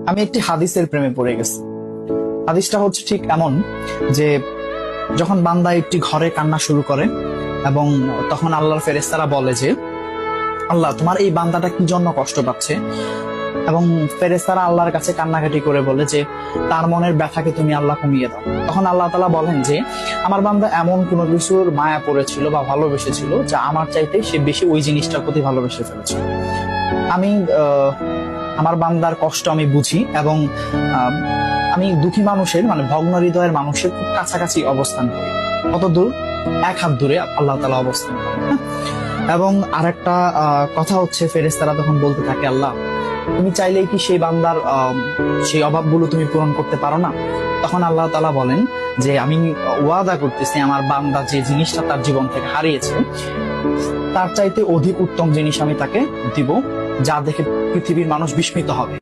আমি একটি হাদিসের প্রেমে পড়ে গেছি। হাদিসটা হচ্ছে ঠিক এমন যে যখন বান্দা একটি ঘরে কান্না শুরু করে এবং তখন আল্লাহর ফেরেশতারা বলে যে আল্লাহ, তোমার এই বান্দাটা কি জন্য কষ্ট পাচ্ছে, এবং ফেরেশতারা আল্লাহর কাছে কান্নাকাটি করে বলে যে তার মনের ব্যথাকে তুমি আল্লাহ কমিয়ে দাও। তখন আল্লাহ তাআলা বলেন যে আমার বান্দা এমন কোনো কিছুর মায়া পড়েছিল বা ভালোবেসেছিল যা আমার চাইতে সে বেশি ওই জিনিসটার প্রতি ভালোবেসে ফেলেছিল। আমি আমার বান্দার কষ্ট আমি বুঝি এবং আহ, আমি দুঃখী মানুষের মানে ভগ্ন হৃদয়ের মানুষের খুব কাছাকাছি অবস্থান করি। কত দূর? এক হাত দূরে আল্লাহ তাআলা অবস্থান করেন। হ্যাঁ? এবং আরেকটা কথা হচ্ছে, ফেরেশতারা তখন বলতে থাকে আল্লাহ, তুমি চাইলেই কি সেই বান্দার সেই অভাবগুলো তুমি পূরণ করতে পারো না? তখন আল্লাহ তাআলা বলেন যে আমি ওয়াদা করতেছি আমার বান্দা যে জিনিসটা তার জীবন থেকে হারিয়েছে তার চাইতে অধিক উত্তম জিনিস আমি তাকে দিব, যা দেখে পৃথিবীর মানুষ বিস্মিত হবে।